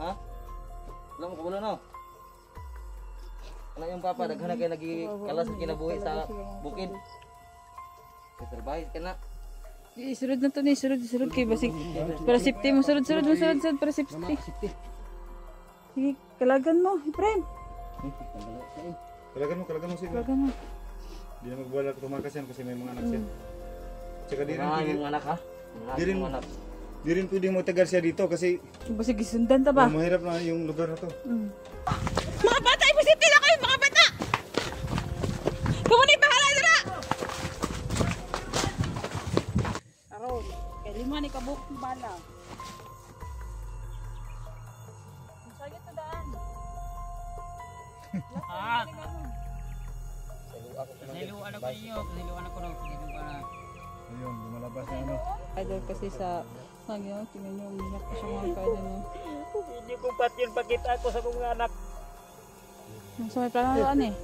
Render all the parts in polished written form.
Ha? Alam mo kumulo no? Ano yung papa, daghan kayo nagikalas sa kinabuhi sa bukid. Survive ka na. Isunod na to ni, sunod kay basig. Para safety mo, sunod para safety. Sige, kalagan mo, Efraim. Kalagan mo sila. Kalagan mo. Di na magbuwala tumakas yan kasi may mga anak siya. Tsaka Yung anak ha? Di rin pwedeng matagal siya dito kasi Basig isundan ta ba? mahirap na yung lugar na to. Mga bata, iposipti na kayo, mga bata! Kumunay bahala na! Aron, kay lima ni kabuk bala. Masaya to daan. Siluan ako ninyo, siluan ako ng siluan. Ayun, lumalabas na ano. Idol kasi sa hangyo, tingnan nyo, umiyak ko siya mga kaidol nyo. Hindi ko pat yun pakita ako sa mga anak. So may plano eh.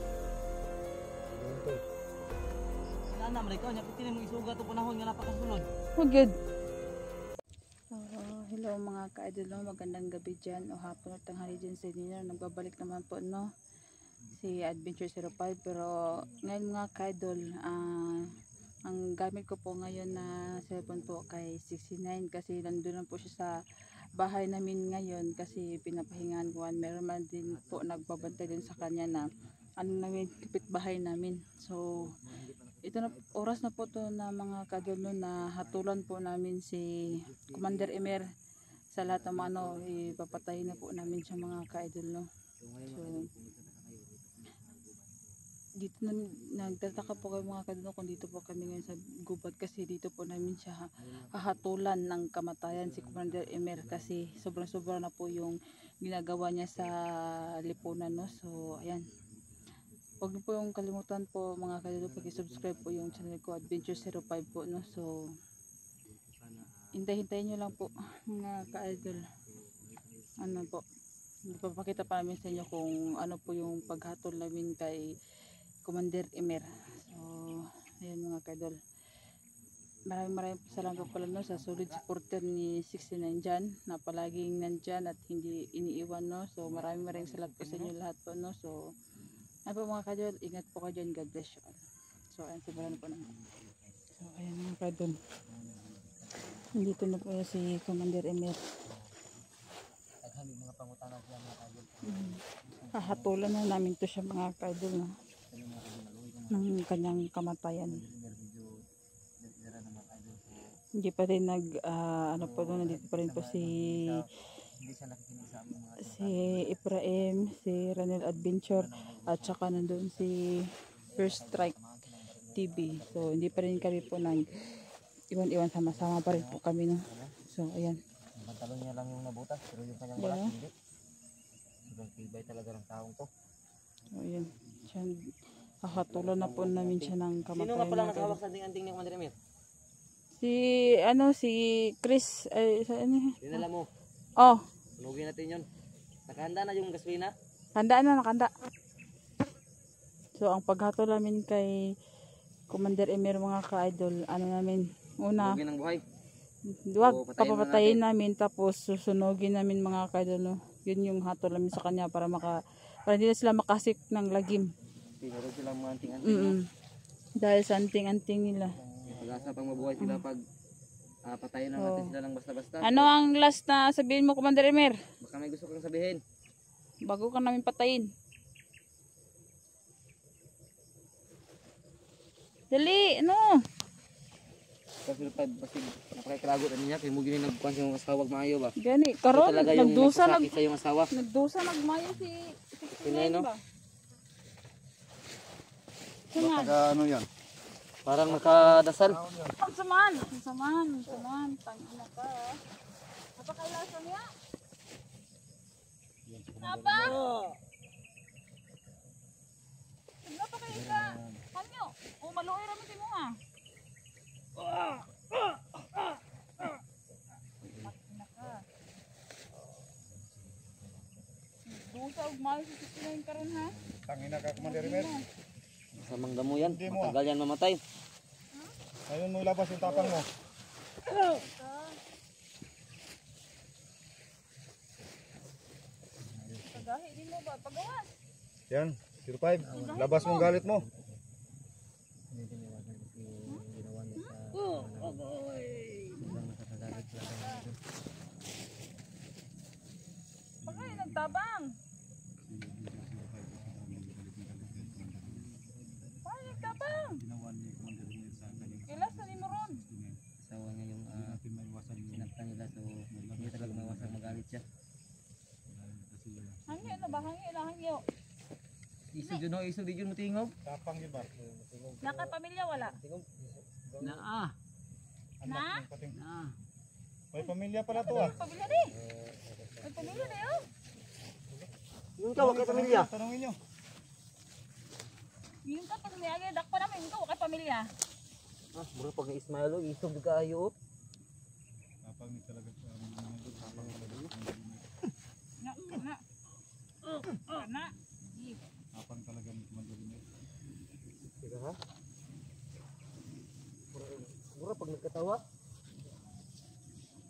Wala na, marikaw niya, pati mo isuga ito panahon nga napakasulod. Oh, good. Hello mga ka-idol, no? Magandang gabi dyan o hapon at tanghali dyan sa inyo. Nagbabalik naman po no si Adventure 05, pero ngayon mga ka-idol, ang gamit ko po ngayon na cellphone po kay 69 kasi nandun lang po siya sa bahay namin ngayon kasi pinapahingaan ko. Meron man din po nagbabantay din sa kanya na ano namin, kapitbahay namin. So ito na oras na po to na mga ka-idol no, na hatulan po namin si Commander Emer sa lahat ng mga ipapatayin na po namin siya mga ka-idol no. So dito na nagtataka po kayo mga ka-idol kung dito po kami ngayon sa gubat kasi dito po namin siya hahatulan ng kamatayan si Commander Emer kasi sobrang-sobra na po yung ginagawa niya sa lipunan no. So ayan, huwag niyo po yung kalimutan po mga ka-idol, pag-subscribe po yung channel ko Adventure 05 po no. So hintayin nyo lang po mga ka-idol, ano po, ipapakita pa namin sa inyo kung ano po yung paghatol namin kay Commander Emer. So ayan mga ka-idol, maraming salamat pala no sa solid supporter ni 69 dyan na palaging nandyan at hindi iniiwan no. So maraming salamat po sa inyo lahat po no. So ano po mga ka-idol, ingat po kayo dyan, God bless you all. So ayan, simulan po namin. So ayan mga ka-idol, dito na po si Commander Emer. Mga pangutana siya mga ka-idol. Hahatulan na namin to siya mga ka-idol no, ng kanyang kamatayan. Hindi pa rin ano po doon, nandito pa rin po si Efraim, si Ranel Adventure at saka nandun si First Strike TV. So hindi pa rin kami po iwan-iwan, sama-sama pa rin po kami no. So ayan, Pantalon niya lang yung nabutas pero yung kanyang balat hindi. Sobrang tibay talaga ng taong to. So ayan, siya, hahatulan na po namin siya ng kamatayan. Sino nga palang nakahawak sa anting ni Commander Emer? Si Chris Dinala mo. Oh, Sunugin natin yun. Nakahanda na yung gasolina? handa na, nakahanda. So ang paghatol namin kay Commander Emer mga ka-idol, ano namin, una, Sunugin ng buhay. duwag O, patayin na papapatayin namin tapos susunugin namin mga ka-idol no. Yun yung hatol namin sa kanya para hindi na sila makasik ng lagim. Meron silang mga anting-anting. Dahil sa anting-anting nila. Pag-asa pang mabuhay sila pag patayin na natin sila lang basta-basta. Ano ang last na sabihin mo Commander Emer? Baka may gusto kang sabihin. Bago ka namin patayin. Dali, ano? Kasi basig napakaikragot niya kay mo gini nagkuan sa mga asawag maayo ba. Gani, karon nagdusa sa yung asawa. Nagdusa nagmayo si Pinay no? ba? Baka ano yan? Parang nakadasal. Ang saman, tangina ka. Napakailasan niya. Napa? Napakaila. Kanyo, o maluoy ra mo ha. Dusa og mayo si Sinayin karon ha. Tangina ka Commander Emer. Samang damo yan. Matagal yan mamatay. Ayun mo labas yung tapang mo. ba? Pagawas. Yan, 05. Labas mong galit mo. Pagay, nagtabang. Pagay, nagtabang. Kilas na ni mo ron. Asawa niya yung sinaktan nila, so hindi talaga maiwasang magalit siya. Hangyo na ba? Hangyo na, hangyo. Iso dyan o, iso di dyan mo tingog. Tapang yun ba? Nakapamilya wala? Na. Na? May pamilya pala to ah. Pamilya di. May pamilya na yun. Yung ka, wakay pamilya. Tanungin nyo. Yung ka pag may agad ako namin, yung ka wakay pamilya. Ah, mura pag na-ismail o, isog di kayo. Tapang ni talaga. Tapang Na, na. Na. Tapang talaga ni Commander Rimel. Teka ha? Mura pag nagkatawa.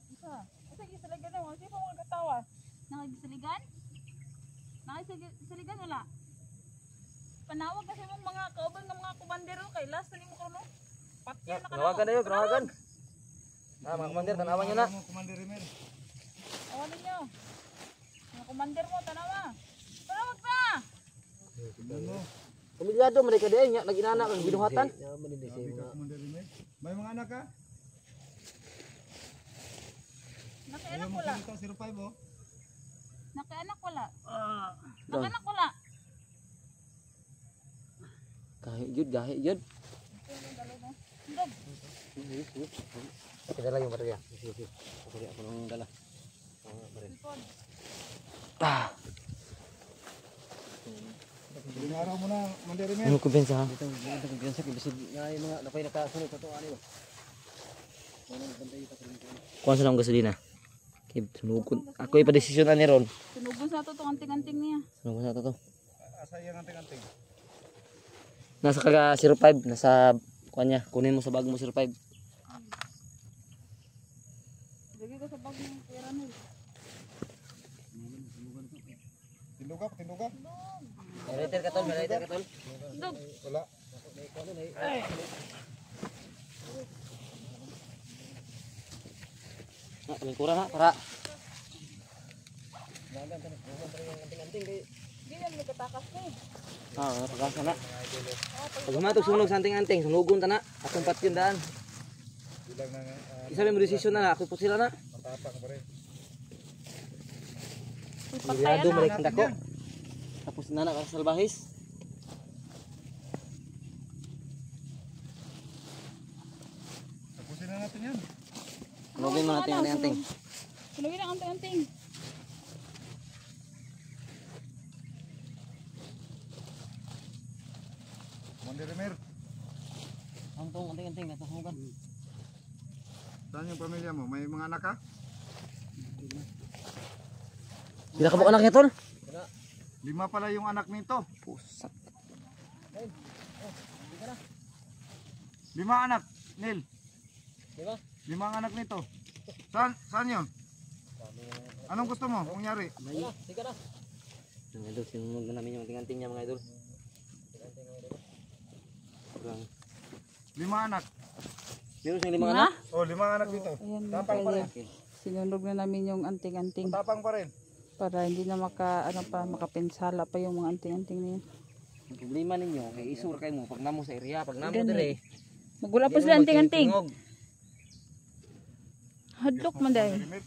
Isa. Isa gisaligan na mo. Sino pa mga katawa? Nakagisaligan? Nakagisaligan wala? Panawag kasi mong mga kaubang ng mga komandero kay last na ni mo kono. Pati na Nawagan na yun, nawagan. Ah, mga commander, tanawan nyo na. Commander Rimel. Awan ninyo. Mga komander mo, tanawa. Panawag na! Ano? Pamilyado, mereka din, nag-inana kang binuhatan. Sabi ka Commander Rimel. May mga anak ka? Nakaanak Ayaw mo wala. salita 05 oh. Nakaanak wala. Nakaanak wala. Gahi jud. Hindog. Kita lang yung barya. Sige. Ako nang dala. Likod. Ilang araw mo na Commander Rimel. Ano kumpensa ha? Ito kumpensa kay bisig nga yung mga napay nakasunod pa to ani ba. Kuha sa ng gasolina. Kay sunugon. Ako ipa-desisyon ani ron. Sunugon sa to tong anting-anting niya. Sunugon sa to. Asa yung anting-anting. Nasa kaga 05, nasa kuha niya. Kunin mo sa bag mo 05. Lagi ko sa bag ng pera mo. Tinduga. Relator ka tol, relator ka tol. Hindog. Wala. Na, tumingkura na para. Di yan may katakas ni. Ah, pagkasa na. Pag humatog sunog sa anting-anting, sunugon ta na. Akong patyon daan. Bilang na Isa may desisyon na, ako po sila na. matapang pa rin. Patayan Sigurado na. balik ako. Tapos na na sa salbahis. Tapusin na natin yan. Sunugin mo natin ang anting. Sunugin ang anting-anting. Commander Rimel. Ang tong anting-anting at sunugan. Saan yung pamilya mo? May mga anak ka? Bila ka ba anak niya tol? 5 pala yung anak nito. Pusak. 5 anak, Nel. Diba? 5 ang anak nito. Saan yun? Anong gusto mo? Mangyari? Sige na. Mga idol, sinunog na namin yung anting-anting niya mga idol. 5 anak. Meron siyang 5 anak? Oh, 5 anak dito. Ayan, Tapang pa rin. sinunog na namin yung anting-anting Tapang pa rin. para hindi na makapensala pa yung mga anting-anting na yun. Ang problema ninyo, kay isur kayo mo, pag namo sa area, pag namo Gani. dire. Magula pa sila anting-anting. Hadlok man dahil. Rimel.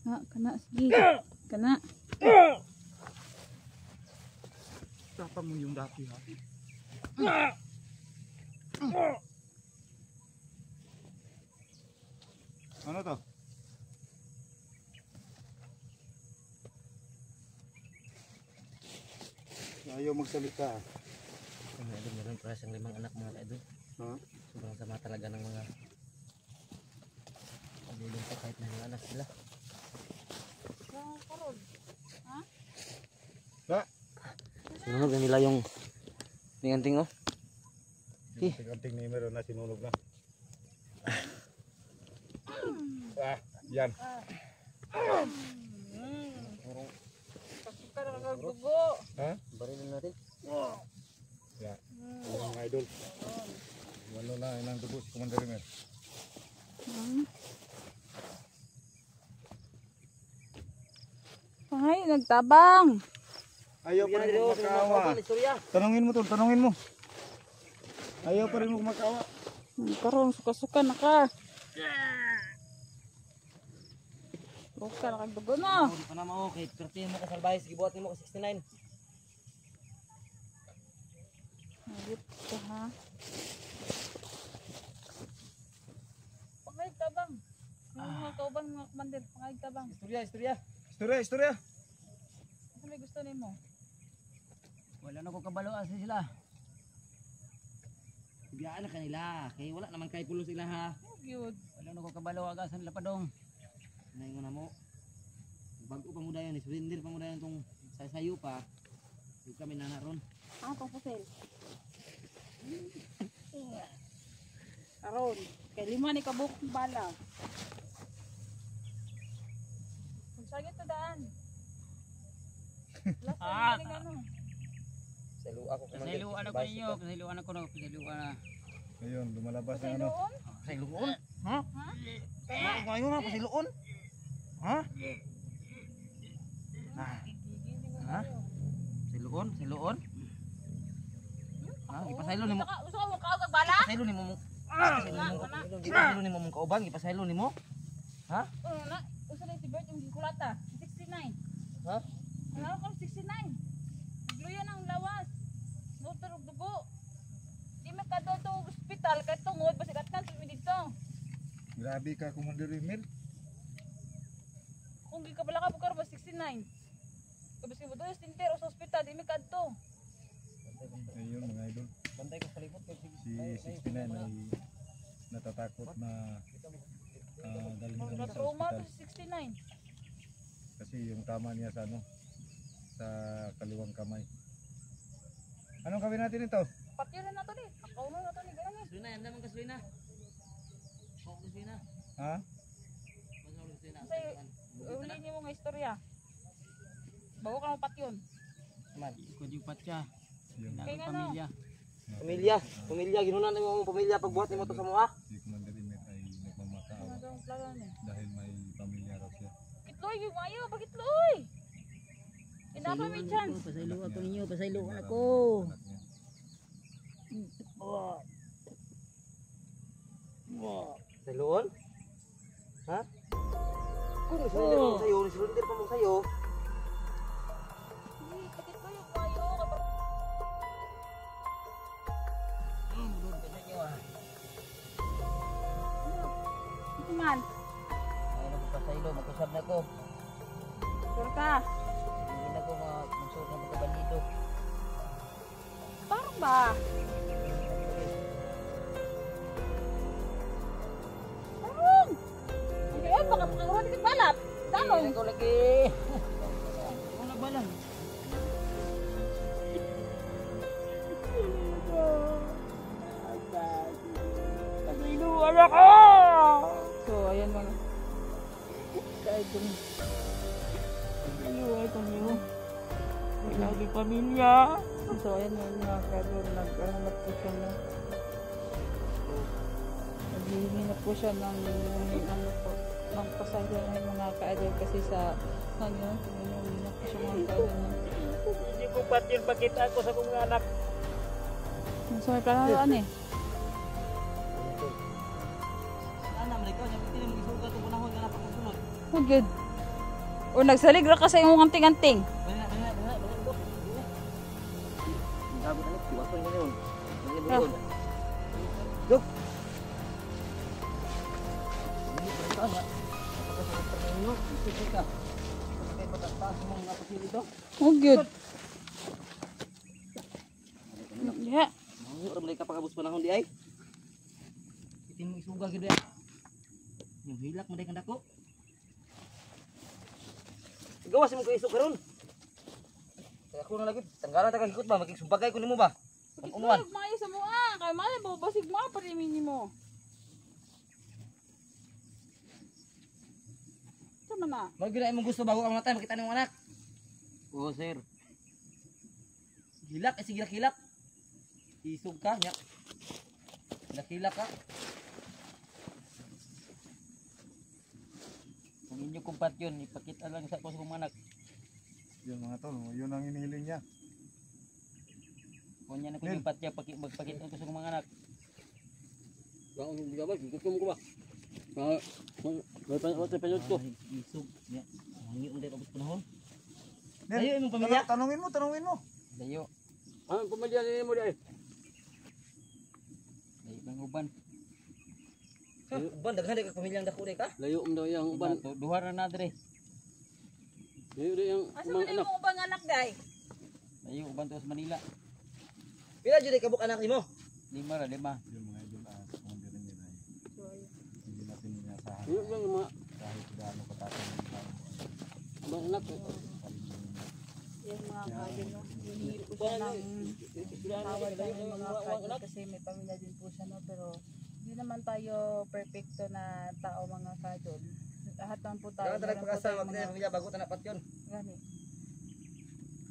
Ha, kana, sige. Kana. Tapang mo yung dati ha. Ano to? Ayaw magsalita. Mga idol, meron para siyang 5 anak mga idol. Ha? Sobrang sama talaga ng mga pagulong pa kahit na anak sila. Ba? Sinunog na nila yung anting-anting oh. Anting ni meron na sinunog na. Yan. dugo. Ha? Barilin natin. Ya. Mga idol. Walo na inang dugo si Commander Rimer. Ay, nagtabang. Ayaw pa rin mo makaawa. Tanungin mo tol, tanungin mo. Ayaw pa rin mo makaawa. Karon suka-suka na ka. Suka na kag dugo no. Hindi pa na mo, kay pertin mo ka salbayes, gibuhat mo ka 69. Ayot ko ha. Pangay tabang. Yung mga kauban mga commander, pangay tabang. Istorya. Istorya. Ano may gusto nimo? Wala na ko kabaloan sila. Biyaan na kanila, kay wala naman kay pulo sila ha. Oh, good. Wala na ko kabalo agasan nila padong. Naingon na mo. Bago pa mo dayon, surrender pa mo dayon tong sasayo pa. Di kami nanaron. Ah, pang pusel. Karon, kay lima ni kabuk bala. Kung sagit to daan. Last time ni ano. Salo ako Kasailuan ako ninyo, kasailuan ako no, kasailuan na. Ayun, lumalabas Kasi na ano. doon? Pasiluon? Ha? Ngayon na pasiluon? Ha? Ha? Siluon? Ha? Ipasaylo nimo. Gusto ko mo kaog bala? Pasaylo nimo mo. Ipasaylo nimo mong kauban, ipasaylo nimo. Ha? Oo na. Usa na si Bert yung gikulata. 69. Ha? Ano ko 69? Nagluyan ang lawas. Nuturog dugo. Di makado to ospital kay tungod basi katkan sa dito. Grabe ka Commander Rimer. Kung gikabala ka bukar ba 69. Kabis mo doon tinter sa ospital di makadto. Ayun mga idol. Bantay ko palibot kay Si 69 ay natatakot na dalhin kami sa Trauma ospital. to si 69. Kasi yung tama niya sa ano, sa kaliwang kamay. Anong gawin natin ito? Patira na to ni. Akaw na to ni ganun eh. Sulina, yan naman ka sulina. Oh, sulina. Ha? Kasi uli niyo nga istorya. Bago ka mo patyon. Man. Ikot yung patya, Yung Kaya nga no. pamilya. Pamilya, ginunan na mo pamilya pagbuhat nimo to sa mga. si Commander Rimer ay nagmamakaawa Ano daw plaga ni? dahil may pamilya raw siya. Kitloy yung ayo, bakit loy? Ina pa may chance. Pasailuan ako ninyo, pasailuan ako. Anak niya. Siluon? Ha? Kung surrender mo sa'yo, surrender pa mo sa'yo. Bakit loy yung ayo? Ito man. Ngayon ako pasaylo, magkusab na ko. Sure ka? Hindi na ko magsuot na pagkabandido. Parang ba? Parang! Hindi ay, baka pakakuha ka balat. Tanong. Hindi ko lagi. Ako nagbalang. Pasailuan ako! So, ayan mga. Kahit kung pasailuan ako niyo. May lagi pamilya. So, ayan mga karoon. Naghanap po siya ng naghihingi na po siya ng pasaya ng mga ka-idol kasi sa kanya. Hindi na po siya mga ka-idol. Hindi ko patil pakita ako sa kong anak. So, may planaan eh. Ana, mereka nya piti mo gisugat ko panahon nga napakasunod. Oh, good. O, nagsalig ra ka sa imong anting-anting. Bana ko. Gabi na ko, wato ni yun. Ni Ah. bugon. Dok. Ini perintah ya. Apakah saya perlu itu ka? Kay patatas mo nga pasil ito. Oh, good. Yeah. Mau ra mereka pagabus panahon di ay. Itin mo isuga gid ya. Yung hilak mo day kandako. Gawas mo kay isuk karon. Kaya ako na lagi, tanggalan ta hikot ba maging sumbagay ko nimo ba? Umuan. Ito, maayo sa mua. Kaya maayo, babasig mga parimini mo. Ito man na. Mag gina imong gusto bago ka matay makita nimo anak. Oo, sir. Hilak, sige hilak. Isog ka, nya. Hilak ka. Kung inyo kumpat yun, ipakita lang sa ako sa kong anak. Yun mga tol, yun ang inihiling niya. Kung yan ako Nel. kumpat niya, magpakita ko sa kong mga anak. Bang hindi ka ba? Gutom ko ba? May panot ko. Isog, nya. Hangi mo dito panahon. Nel, Ayo imong pamilya. tanungin mo. Layo. Ang pamilya ni mo dai. Layo ng uban. Uban daghan ka pamilyang dako ka? Layo mo daw yung uban. Duha na dre. Layo daw yung Asa mga man anak. mo ubang anak day? Layo uban to sa Manila. Pila jud kabuk anak nimo? 5 ra, 5. Yung mga idol, kumandir rin nila. Hindi natin inasahan Layo yung mga kahit gaano kataas ng tao. mga anak. Yung mga kaidol, no? Hinihingi po siya ng tawad tayo ng mga kaidol kasi may pamilya din po siya, no? Pero hindi naman tayo perfecto na tao mga kaidol. Lahat naman po tayo. Dapat talag meron po pag-asa tayong wag na pamilya bago ta patyon. gani.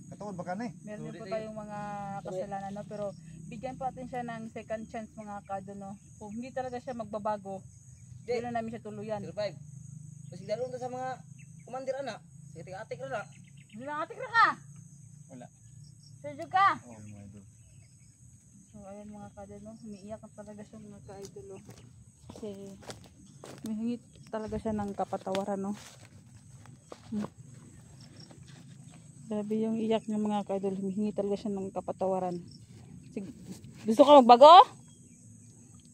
Katuod ba ka na eh? Meron din po Sorry, tayong mga kasalanan, no? Pero bigyan po natin siya ng second chance mga kaidol, no? Kung hindi talaga siya magbabago, hindi na namin siya tuluyan. 05. Kasi daron ta sa mga kumandir ana. Sige tiga-atik ra na. Hindi na atik na ka! Wala. Sergio ka! Oo, yung mga idol. So ayan mga kaidol, no? Umiiyak na talaga siya mga kaidol, no? Kasi humihingi talaga siya ng kapatawaran, no? Grabe yung iyak ng mga kaidol, humihingi talaga siya ng kapatawaran. Sige. Gusto ka magbago?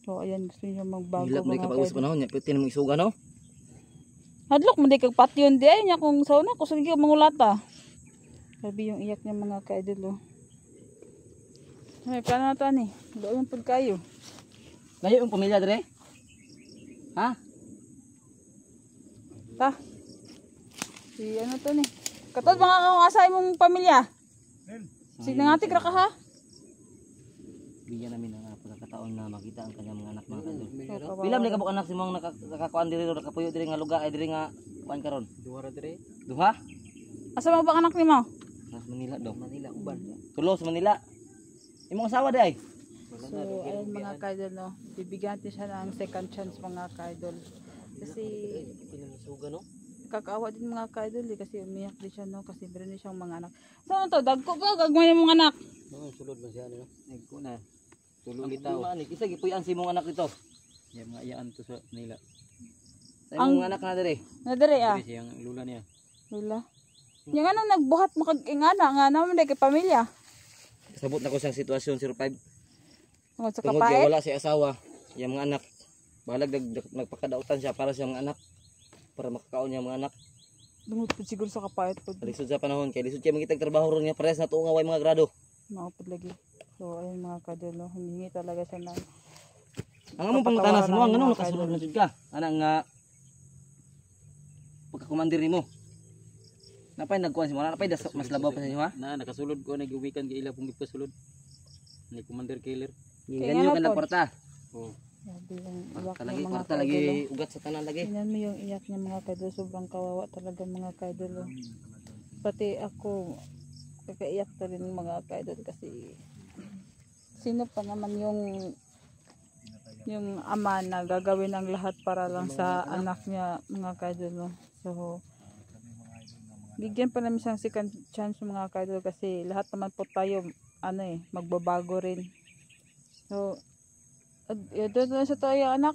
So ayan, gusto niya magbago Hilak mo mga ka pag-usap kaidol. panahon nya pwede mo isuga no? Hadlok mo di kag patyon di ay nya kung sauna ko sige mangulata. Grabe yung iyak niya mga kaidol, oh. May plano na to ani. Doon pud kayo. Layo yung pamilya dire. Ha? Ta. Si ano to ni? Katod mga kang asay mong pamilya. Nel, Sinangatik ra ka ha? Bigyan namin ng pagkakataon na makita ang kanyang mga anak mga kadol. So, kawawa. Pila man kabuk anak si mong nakakuan diri ro nakapuyo diri nga lugar ay diri nga kuan karon. Duha ra dire. Duha? Asa mo ba anak nimo? Sa Manila daw. Manila uban. Tulo sa Manila. Imong asawa di ay. So, ayun mga kaidol, no. Bibigyan natin siya ng second chance mga kaidol. Kasi Pinasuga no? kakaawa din mga kaidol eh, kasi umiyak din siya, no, kasi meron din siyang mga anak. So ano to, dagko ba gagawin mong anak? Oo, sulod man siya ano. Nagko na. Tulo Ang litaw. litaw. Isa gipuy-an si mong anak dito. Yung mga iyaan to sa Manila. Sa imong anak na diri. Nadere ah. Kasi yung lula niya. Lula. Yung ano nagbuhat mo kag ingana nga naman kay pamilya. Sabot na ko sa sitwasyon 05. Tungod sa Tungod kay kapait. wala si asawa, yung mga anak. Balag nagpakadautan siya para sa mga anak. Para makakaon niya mga anak. Tungod po siguro sa kapait po. Lisod sa panahon kay lisod siya magitag trabaho ron nga parehas na tuong away mga grado. Maupod lagi. So ayun mga kaidol, no, humingi talaga siya ng Ang among pangutana sa mo, ang anong Mga nakasulod idol. na jud ka? Anang nga pagkakumandir nimo. Napay nagkuan si mo, napay mas labaw pa sa inyo ha? Na nakasulod ko nag-uwikan kay ila pong gipasulod. Ni Commander Killer. Ganyo ka nagporta. Oh. grabe yung iyak Kalagi ng mga kwarta kaidol. lagi No. ugat sa tanan lagi. Tingnan mo yung iyak niya mga kaidol, sobrang kawawa talaga mga kaidol. Oh. Pati ako, kakaiyak to rin mga kaidol kasi sino pa naman yung ama na gagawin ang lahat para lang sa anak niya mga kaidol. No? So, bigyan pa namin siyang second chance mga kaidol kasi lahat naman po tayo magbabago rin. So, doon na sa tayo anak.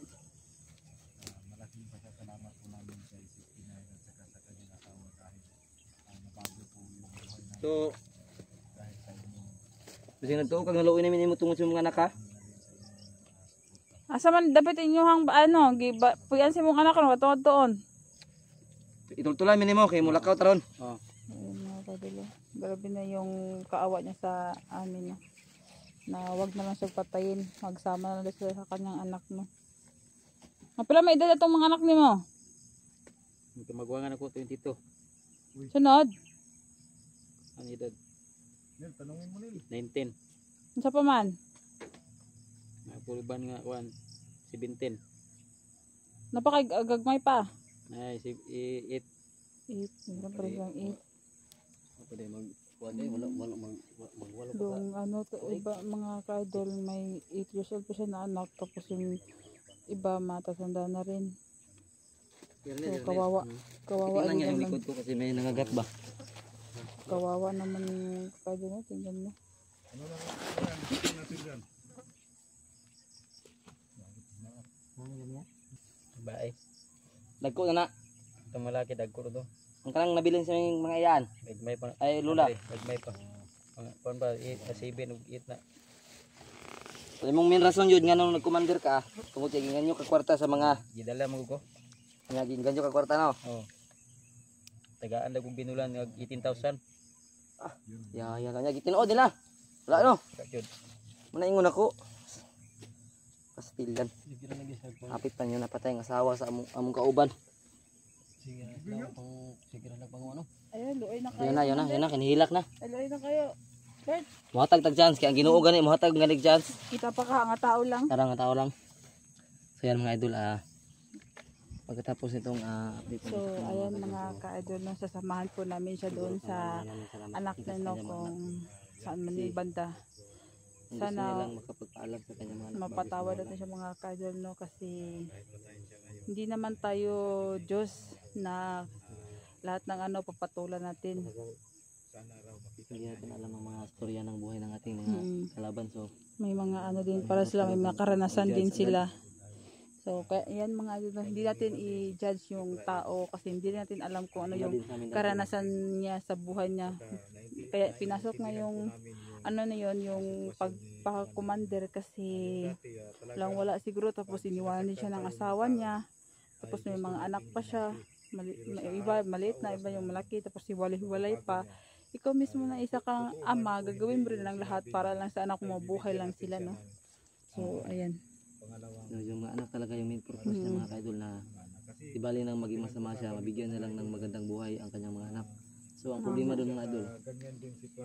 malaking pasasalamat po namin kay 69 at saka sa kanyang asawa kahit nabago po yung buhay na So, dahil sa inyong kasi nagtuo kag naluoy namin imo tungod sa mga anak ha. Asa man dapat inyong puyan si mong anak no katungod doon. Itultulan mi nimo kay mulakaw taron. Oh. Ayun mga kadilo. Grabe na yung kaawa niya sa amin. No? Na wag na lang siya patayin. Magsama na lang sila sa kanyang anak mo. Pala may edad itong mga anak ni mo. Magwangan ako 22. Sunod. Ang edad Nel, tanungin mo Nel. 19. Isa pa man. Napulban nga 17. Napakagagmay pa. Ay si 8. 8. Meron pa rin siyang 8. Pwede mag Yung ano, iba mga ka-idol, may 8 years old pa siya na anak, tapos yung iba matatanda na rin. So, kawawa Tingnan din niya yung naman. likod ko kasi may nangagat ba. Kawawa naman yung ka-idol mo, tingnan mo. Ano lang yan? Ito natin dyan. Bae. Dagko na na. Ito malaki dagko to. Ang kanang nabilin sa mga iyan. Nagmay pa. Ay lula. Nagmay pa. Pon ba 7 ug 8 na. So, imong main rason yun nga nung nag-commander ka. Tungkol sa ginganyo ka kwarta sa mga Gidala mo ko. ginganyo ka kwarta no. Oh. Tagaan dag kong binulan ng 18,000. Ya kanya gitinood nila. Wala no. Kakyod. Muna ingon ako. Pastilan. Hapit pa nyo napatay ang asawa sa among kauban. Ayun, luoy na kayo. Yun na, kinihilak na. Ay, luoy na kayo. Bert, Muhatag tag chance, kaya ang Ginoo gani, muhatag ganig chance. kita pa ka, nga tao lang. Tara nga tao lang. So yan mga idol, pagkatapos nitong update. So, ayan mga ka-idol, no, sasamahan po namin siya doon sa anak na no, kung saan man yung banda. Sana Sana lang makapagpaalam sa kanya mga anak. mapatawad natin siya mga ka-idol, no, kasi hindi naman tayo Diyos na lahat ng ano papatulan natin. Hindi natin alam ang mga storya ng buhay ng ating mga kalaban. So May mga ano din para sila, may mga karanasan din sila. So, kaya yan mga idol, no, hindi natin i-judge yung tao kasi hindi natin alam kung ano yung karanasan niya sa buhay niya. Kaya pinasok na yung ano na yon, yung pagpaka-commander kasi lang wala siguro, tapos iniwanan din siya ng asawa niya, tapos may mga anak pa siya, may iba maliit na, iba yung malaki, tapos hiwalay-hiwalay pa. Ikaw mismo na isa kang ama, gagawin mo rin lang lahat para lang sa anak mo, buhay lang sila, no. So ayan. so, yung mga anak talaga yung main purpose ng mga kaidol na di bali nang maging masama siya, mabigyan na lang ng magandang buhay ang kanyang mga anak. So ang problema doon mga idol,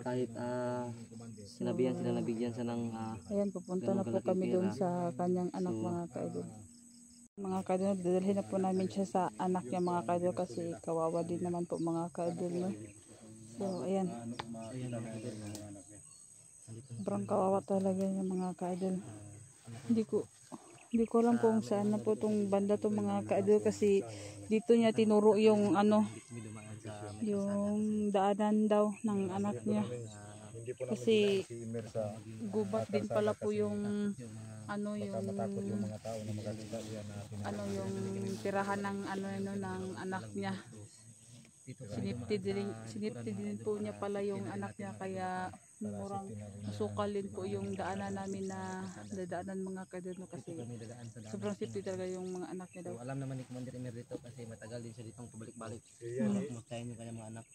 kahit sinabihan sila, nabigyan siya ng Ayan, pupunta na po kami doon sa kanyang anak mga kaidol. Mga kaidol, dadalhin na po namin siya sa anak niya mga kaidol kasi kawawa din naman po mga kaidol, no? So, ayan. Sobrang kawawa talaga yung mga kaidol. Hindi ko alam kung saan na po itong banda to mga kaidol kasi dito niya tinuro yung ano, yung daanan daw ng anak niya. Kasi gubat din pala po yung ano yung tirahan ng ano ng anak niya. Sinipti din po niya pala yung anak niya, kaya murang masukal din po yung daanan namin na dadaanan mga kadeno kasi sobrang sipti talaga yung mga anak niya daw. alam naman ni Commander Emer dito kasi matagal din siya ditong pabalik-balik. Kumustahin yung kanyang mga anak.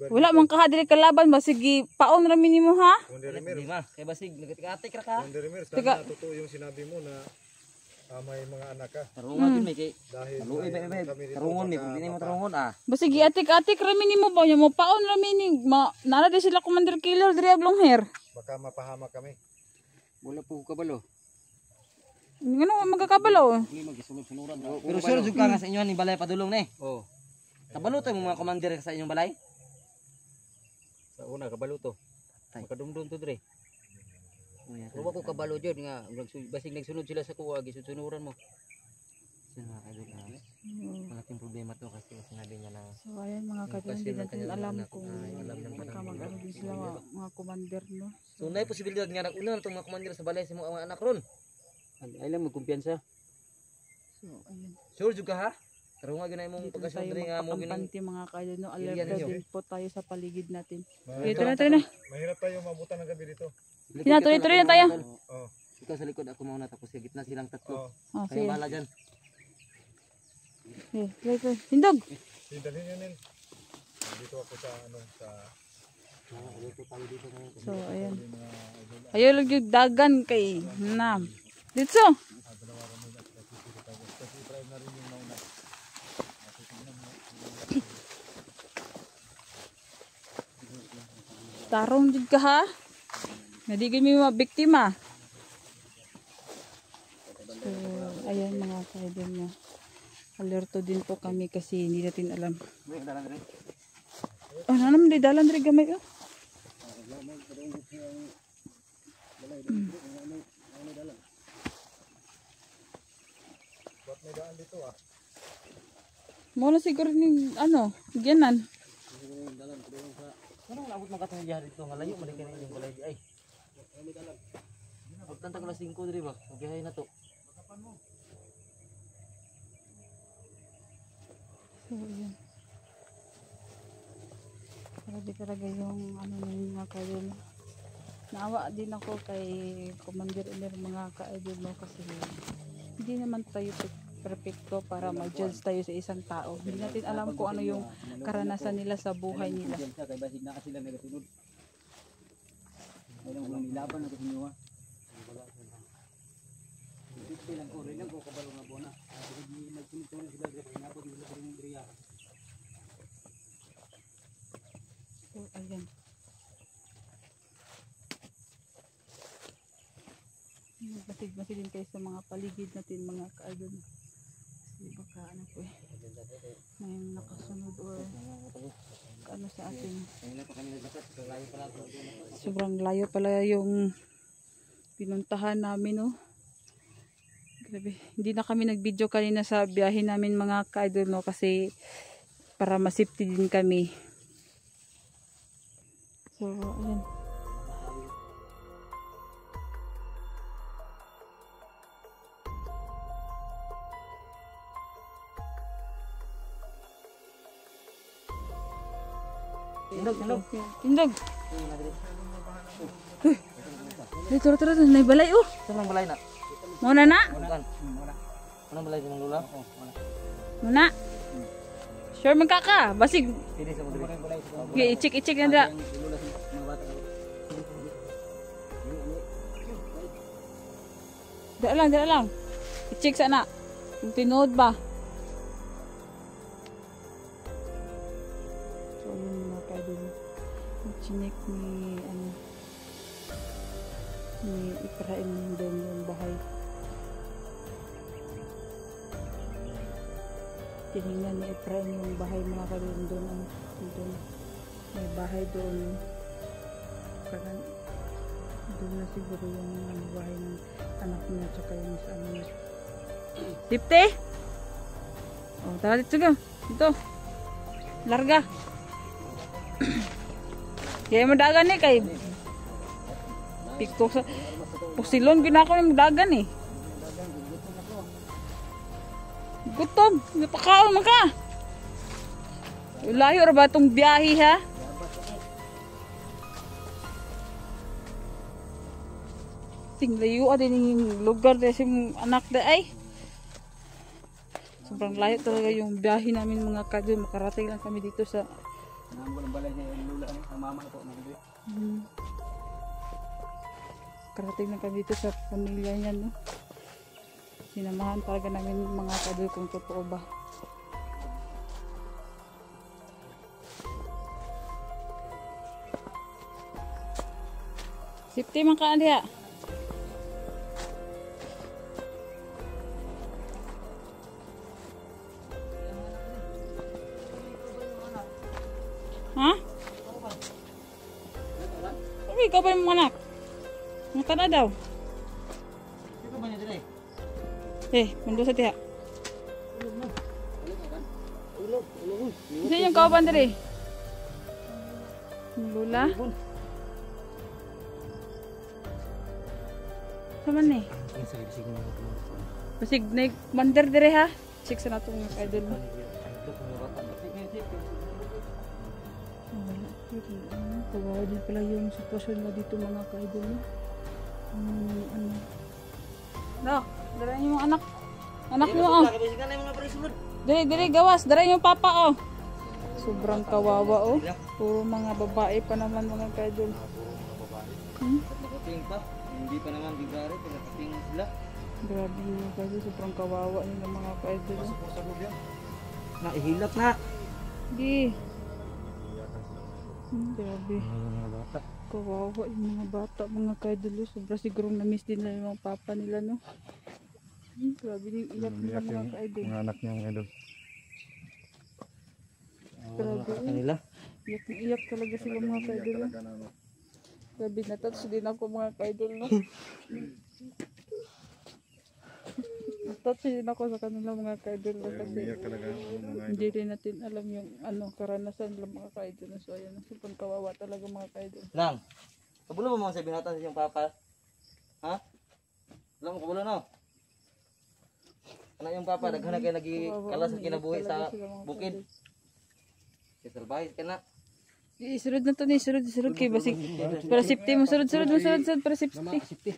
Wala man ka dili kalaban ba, sige paon ra minimo ha. Di ba? Kaya basig, nagkatikatik ra ka. Tiga. Sana totoo yung sinabi mo na may mga anak ka. Tarungan din may kay. Dahil Maluoy ba tarungon ni, kung di mo tarungon Ba sige atik-atik ra minimo ba nya mo paon ra mini nara di sila commander killer diri ablong hair. baka mapahamak kami. Wala po kabalo. Ngano magkakabalaw? Pero sure jud ka nga sa inyo ni balay padulong ni. Oh. Kabalo to yung mga commander sa inyong balay. Sa una kabalo to. Makadumdum to dire. Pero ako kabalo jud nga basig nagsunod sila sa kuwa gisunod-sunuran mo. Yun mga kaidol, malaking problema to kasi sinabi niya na So ayan mga kadol, hindi natin alam kung magkamag-ano din sila mga commander, no? so na posibilidad nga nag-una itong mga commander sa balay sa mga anak ron. Ay lang magkumpiyansa. So ayun. Sure jud ka ha? Tarungan gyud na imong Dito pagkasunod tayo diri nga mo gining magpakampante mga kadol, no? Area Alert ninyo. din po tayo sa paligid natin. Mahirap, Dito na. mahirap tayo mabutan ng gabi dito. Tuloy na tayo. Oh. Ikaw sa likod, ako mauna, tapos sa gitna silang tatlo. Oh, Kaya sige. bahala dyan. Okay, Hindog. Dalhin yun Nel. Dito ako sa So ayan. Ayaw lang yung dagan kay Nam. Dito. Tarong jud ka ha. Nadigin mo mga biktima. So, ayan mga kaidol niya. Alerto din po kami kasi hindi natin alam. Oh, naman di dalan rin gamay oh. Ba't may daan dito ah? Muna siguro ni ano, giyanan. Ano naabot makatong diha dito nga layo man kini yung balay di ay. Pagkanta ko na 5 diri ba? Magihay na to. So, yun. Grabe talaga yung ano ng mga ka-idol. Naawa din ako kay Commander Emer mga ka-idol mo kasi hindi naman tayo perfecto para ma-judge tayo sa isang tao. Hindi natin alam kung ano yung karanasan nila sa buhay nila. Kay basig na sila nagasunod. Ayun ang nilaban na ko sa inyo ha. Dito lang ko rin ko kabalo nga bona. Hindi nagsunod sila dire inabot nila ring diriya. So, ayan. Basig-basig din kayo sa mga paligid natin mga ka-idol. Kasi baka ano po eh. May nakasunod or ano sa atin. Sobrang layo pala yung pinuntahan namin no. Grabe. Hindi na kami nag-video kanina sa biyahe namin mga ka-idol no kasi para ma-safety din kami. So, ayan. Tindog, tindog. Tindog. Tara, tara, tara. Naibalay oh. Saan ang balay na? Muna na. Anong balay ng lula? Muna. Sure man ka. Basig. Pili sa mo diri. I-check na da. Dala lang. I-check sana. Kung tinood ba. So, yun mga kaidol. Chinik ni, ano, ni Ipraim doon yung bahay. Tinignan ni Ipraim yung bahay mga kaidol doon. Doon. May bahay doon. Parang doon na siguro yung bahay ng anak niya tsaka yung sa ano niya. Sipte! Oh, tara dito ka. Dito. Larga. Kaya madagan eh kay Piko sa Pusilon ginako ng dagan eh. Gutom, napakaon man ka. Layo ra ba tong biyahe ha? Layo din yung lugar na si anak da ay sobrang layo talaga yung biyahe namin mga kadyo. Makarating lang kami dito sa Nangol ang balay niya yung lula ni ang mama ko na dito. Karating lang kami dito sa pamilya niya no. Sinamahan talaga namin mga kadyo kung totoo ba. Safety man ka diha. Ha? Uy, ikaw ba yung mga anak? Mata na daw. Ito ba niya dire? Mundo sa tiha. Sino yung kauban diri? Lula? Saman ni? Basig na mandar diri ha? Check sa natong mga idol mo. Kawawa din pala yung sitwasyon mo dito mga ka-idol mo. Ano? No, dara yung anak. Anak mo oh. Diri gawas, dara yung papa oh. Sobrang kawawa oh. Puro mga babae pa naman mga ka-idol. Nakating pa. Hindi pa naman bigari pero nakating sila. Grabe mga ka-idol, sobrang kawawa nila mga ka-idol. Na ihilak na. Di. Grabe. Kawawa yung mga bata, mga kaidol. Sobra sigurong na-miss din nila yung mga papa nila, no? Grabe yung iyak nila mga kaidol. Mga anak niya mga idol. Grabe. Kanila. Iyak talaga sila mga kaidol. Grabe na touch din ako mga ka-idol, no? Touch din ako sa kanila mga ka-idol, no? Kasi Umiyak talaga ang mga hindi rin natin alam yung karanasan nila mga ka-idol. So ayan, super kawawa talaga mga ka-idol. Lang. Kabulo mo mga sa binatan sa iyong papa? Ha? Alam mo kabulo no? Ano yung papa? Daghana kayo nagikalas sa kinabuhi sa bukid. Si salbahe ka na. Isurod na to ni, surod kay basig. Para safety mo, surod para safety.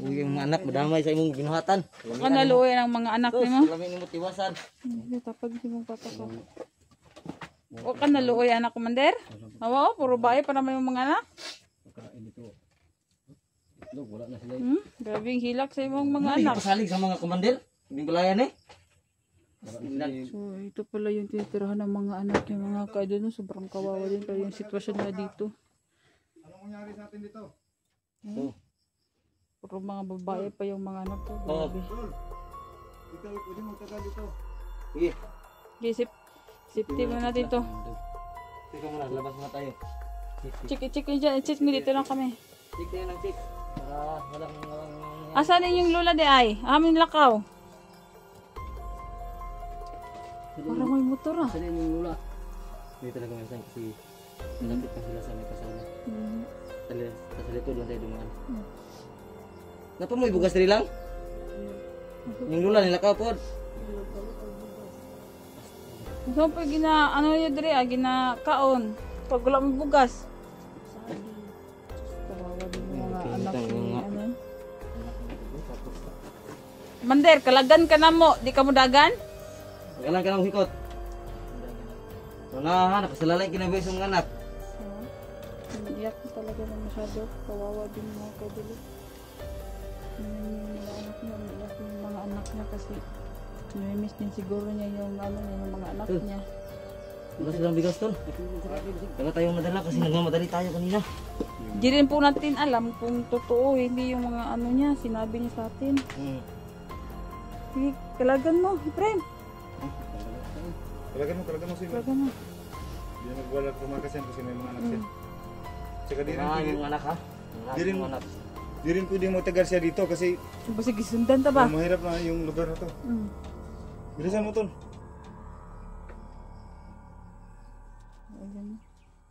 Uy, yung mga anak madamay sa imong binuhatan. Baka naluoy ang mga anak ni mo. Lamin mo tiwasan. Tapag si mong papa ko. O ka naluoy anak commander? Awa, puro bahay pa naman yung mga anak. Wala na sila. Grabing hilak sa imong mga anak. Pasalig sa mga komandel. Bingulayan eh. So, ito pala yung tinitirahan ng mga anak yung mga ka-idol, no? Sobrang kawawa din pala yung sitwasyon na dito. Anong mangyari sa atin dito? Puro mga babae pa yung mga anak ko. Oh. Grabe. Tol, ikaw pwede mo tagal dito. Sige. Okay, safety mo natin to. Teka muna, labas muna tayo. Check nyo dyan. Check mo dito lang kami. Check tayo ng check. Para walang Asan yung lula de ay? Amin lakaw. Parang may motor ah. Saan yung lula? Hindi talaga may sign kasi malapit pa sila sa may kasama. Sa likod lang tayo dumaan. Napa mo ibugas rin lang? Yung lula nila ka po. So, pag yun diri gina kaon. Pag wala mo bugas. Kawawa din yung mga anak ni ano. Mander, kalagan ka na mo. Di ka mo dagan? Magalang ka ng hikot. Unahan, nakasalalay kinabuhi sa mga anak. Iyak ko talaga na masyado. Kawawa din mga kadulo. Yung mga anak niya, umiyak yung mga anak niya kasi namimiss din siguro niya yung mga anak niya. Wala silang bigas tol. Wala tayong madala kasi nagmamadali tayo kanina. Di rin po natin alam kung totoo, hindi yung mga niya, sinabi niya sa atin. Sige, kalagan mo, friend. Kalagan mo sila. Kalagan mo. Hindi na magwala kumakasin kasi may mga anak siya. Tsaka Yung anak ha? Yung anak. di rin pwede mo tagal siya dito kasi Basta gisundan ta ba? mahirap na yung lugar na to. Bilisan mo tol. Ayan.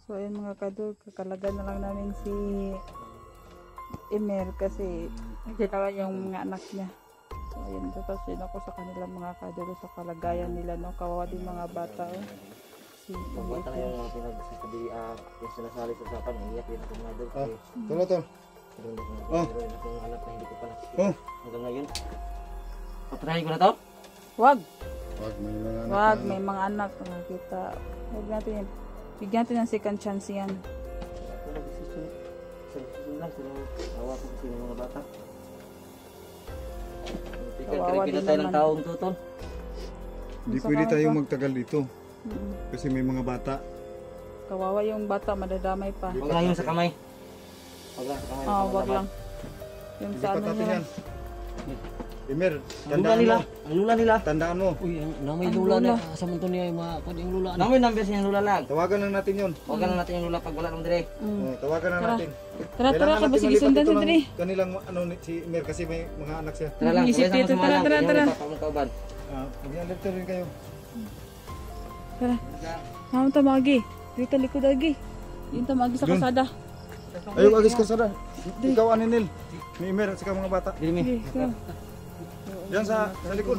So ayun mga kadol, kakalagan na lang namin si Emer kasi ginawa yung mga anak niya. So ayun, tatasin ako sa kanila mga kadol sa kalagayan nila, no? Kawawa din mga bata. Si Pagbata na yung mga pinagsasabi, yung sinasali sa usapan, iyak yun ako mga dol. Tol. Pero yung anak na hindi ko pa nakikita hanggang ngayon. Patrahin ko na to? Wag, May mga anak. wag, may mga anak nakita. Huwag natin, bigyan natin ng second chance yan. Ako nag-decision. Sa lang, awa ko kasi ng mga bata. Kawawa din Kaya tayo ng naman. taong to, tol. Hindi pwede tayong magtagal dito kasi may mga bata. Kawawa yung bata, madadamay pa. Huwag lang yung sa kamay. Huwag lang sa kamay. Wag lang. Yung sa Lipat ano natin nila. yan. Emer, Ang lula nila. Ang lula nila. Tandaan mo. Uy, namay Ang lula lula. na. Sa manto niya yung mga yung lula. Namin number siya yung lula lang. Tawagan na natin yun. Huwag lang natin yung lula pag wala nang dire. Tawagan na Tara. natin. Tara, Kailangan kasi natin gisundan malipat na ito diri. ng kanilang si Emer kasi may mga anak siya. Tara lang. Isip dito, tara. Kauban. Mag-alert rin kayo. Tara. Naman tamagi. Dito likod lagi. Yung tamagi sa Dun. kasada. Ayaw, agis ka sada. Ikaw, Aninil. May Emer at saka mga bata. Dili. Sige, go. Diyan sa likod.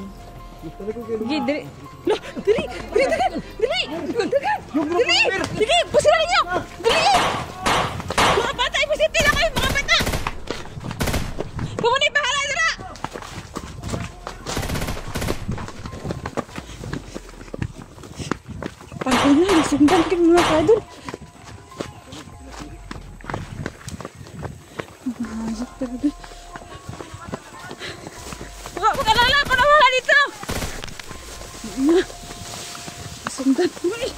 Sa likod kayo. Sige, diri. Lah, diri. Diri, dagan. Diri. Dagan. Diri. Diri, pasirin niyo. Diri. Mga bata, ipositi na kayo, mga bata. Kamu ni bahala dira. Pagod na, sundan ka mga kadol. Mahasok talaga. Magalala pa na wala dito. Sundan mo eh.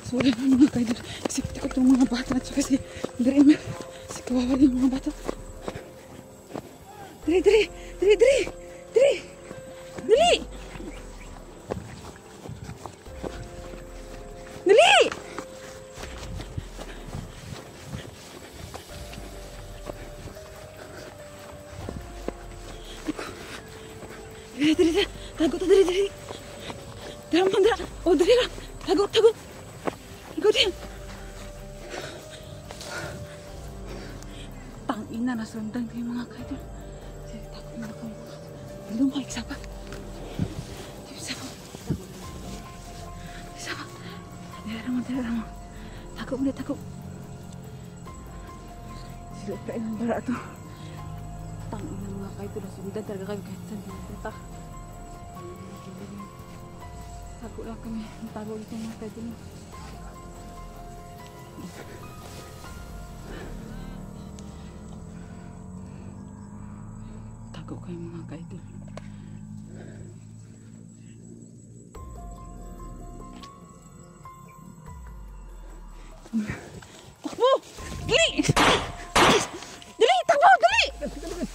Sorry mga kaidol. Isipin ko itong mga bata at saka si Dreamer. Si kawawa rin mga bata. Diri. Dali. Tago to, dali. Dara mo, dara. Oh, dali lang. Tago. Tago din. Tangina, nasundan ko yung mga kaidol. Sige, tago na kami. Lumay, isa pa. Dara mo. Tago mo. Sila pa yung bara to. Tangina mga kaidol, nasundan talaga kami kahit saan pumunta. Tago lang kami. Tago ulit yung mga kaidol. Tago kayo mga kaidol. Takbo! Dali! Dali! Takbo! Dali! Dali! Dali!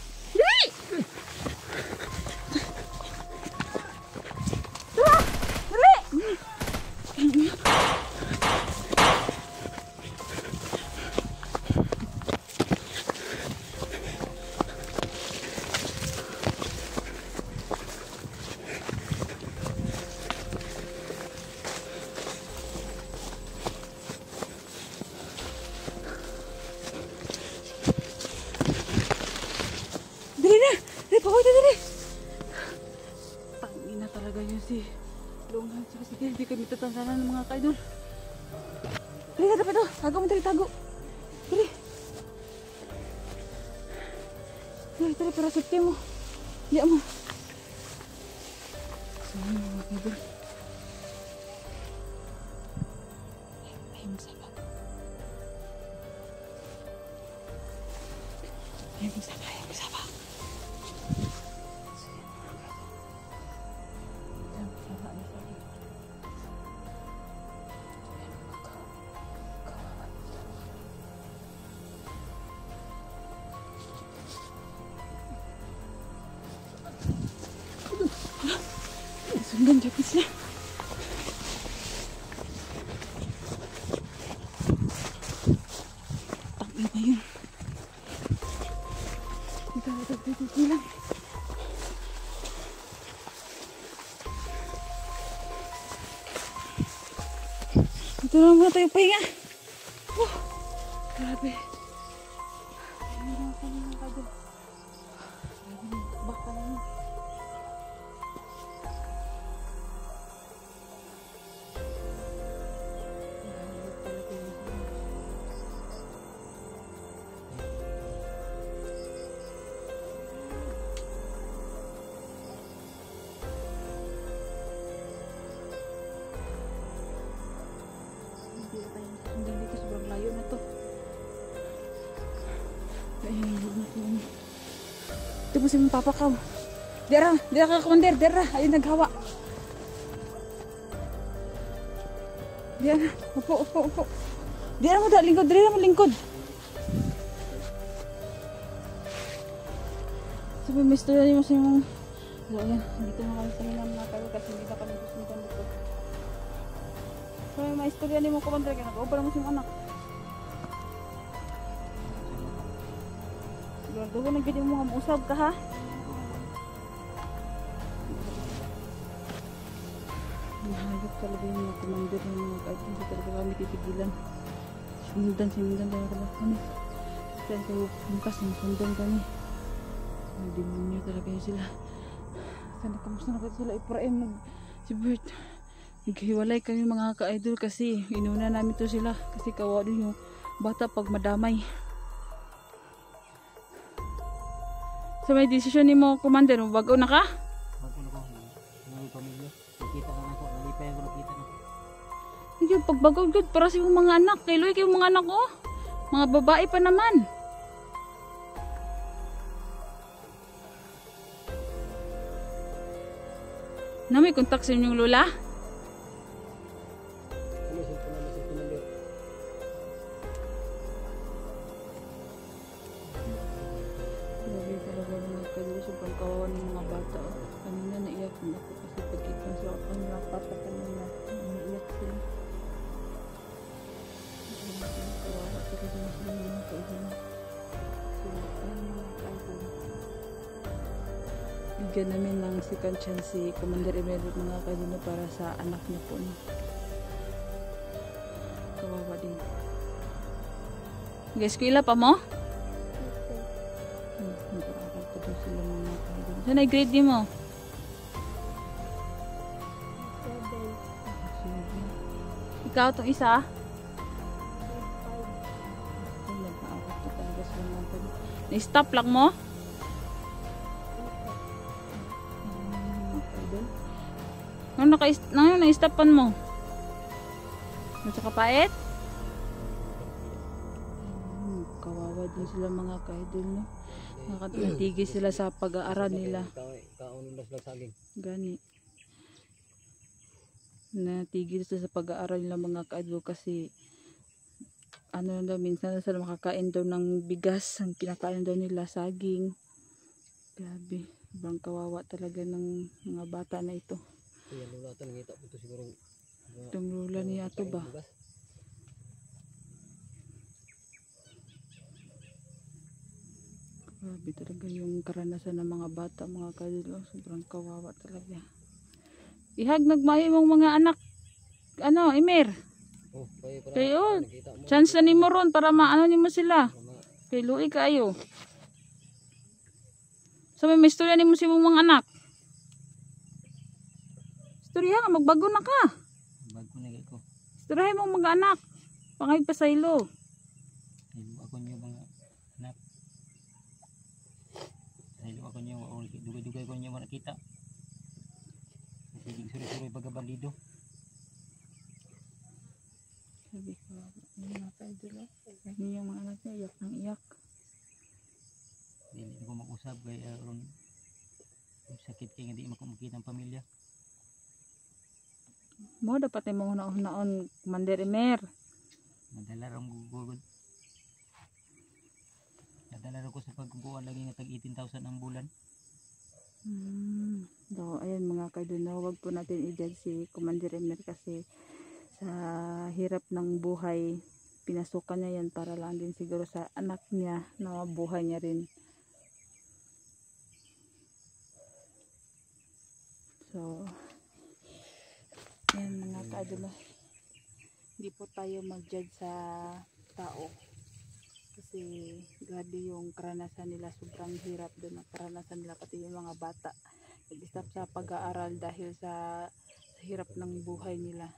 Tangina talaga yun si Longhan. Sige, hindi kami tatanggalan ng mga kaidol. Dali, dapat ito. Tago mo, tago. Dali. Dali, para safety mo. Diyan mo. Saan mga kaidol? Ay, masama. Sundan dyan sila. Tangin na yun. Dito lang. Dito lang muna tayo pahinga. Grabe. Baka na yun. Hanggang dito sobrang layo na to. Ito mo si mong papakaw. Dira ka commander, dira. Ayun naghawa. Dira, upo. Dira mo da, lingkod. Sabi, may istorya mo sa mong... Ayan, dito na kami sa mga kayo kasi hindi na kami gusto nito dito. So, may istorya ni mo commander, kaya nag-over mo siyang anak. Sigurado ko nagkita mo mga usab ka ha? Mahagap talaga yung mga commander ng mga kahit hindi talaga kami titigilan. Sinundan talaga kami. Kaya kayo bukas, sinundan kami. Mga demonyo talaga yun sila. Sana kamusta na sila Ipraim si Bert. Naghiwalay kami mga ka-idol kasi inuna namin to sila kasi kawawa din yung bata pag madamay. So may desisyon ni mo commander, bago na ka? Bago na ko. May pamilya. Nakita ka na ko. Nalipay ako nakita na. Hindi pagbago good para sa yung mga anak. Kailoy kayo mga anak ko. Mga babae pa naman. Na may kontak sa inyong lola? Grabe talaga mga kadulo. Sobrang kawawa ng mga bata. Kanina naiyak na ako kasi pagkita sa ang mga bata kanina. Naiyak sila. Kawawa talaga na sila mga kadulo. So, ayun mga kadulo. bigyan namin ng second chance si Commander Emery mga kaidol para sa anak niya po. No? Kawawa din. Guys, eskwela pa mo? Nag-aaral pa daw sila mga kaidol. Saan ay grade di mo? Ikaw itong isa? Nag-aaral pa talaga sila mga kaidol. Na-stop lang mo? Ano na-stopan mo? Nasa kapait? Kawawa din sila mga kaidol, no? Nakatigil sila sa pag-aaral nila. Kaon nila sila saging. Gani. Natigil sila sa pag-aaral nila mga kaidol kasi ano daw, minsan na sila makakain daw ng bigas. Ang kinakain daw nila saging. Grabe. Ibang kawawa talaga ng mga bata na ito. Kaya lula ito, nangita po ito siguro. Itong lula niya ito ba? Grabe talaga yung karanasan ng mga bata, mga kadilo. Sobrang kawawa talaga. Ihag nagmayo mong mga anak. Ano, Emir? Oh, Kayo, chance na ni mo ron para maano ni mo sila. Kay luwi kayo. So may istorya ni mo si mong mga anak. Istorya nga, magbago na ka. Bago na ko. Istoryahin mo mga anak. Pangay pa sa ilo. Ako niyo mga anak. Dahil ako niyo, dugay-dugay ko niyo nakita. Kasi suri-suri pagkabandido. Sabi ko, mga kaidolo. Hindi yung mga anak niya, iyak ng iyak. Hindi ko mag-usap kaya sakit kaya hindi makumakita ang pamilya. Mo dapat ay mga naon Commander Emer. Nadala rin gugugod. Nadala rin ko sa pagkukuha lagi nga tag 18,000 ang bulan. So, ayun mga kaidolo, huwag po natin i-judge si Commander Emer kasi sa hirap ng buhay, pinasukan niya yan para lang din siguro sa anak niya na mabuhay niya rin. So, ayan mga kaidolo, hindi po tayo mag-judge sa tao kasi grabe yung karanasan nila, sobrang hirap doon ang karanasan nila, pati yung mga bata nag-stop sa pag-aaral dahil sa hirap ng buhay nila.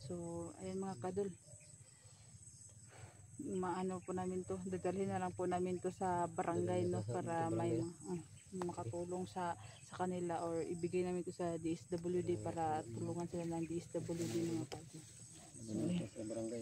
So ayan mga kadol, maano po namin to, dadalhin na lang po namin to sa barangay, no, para may makatulong sa kanila or ibigay namin to sa DSWD para tulungan sila ng DSWD mga kadol. So, Sa barangay.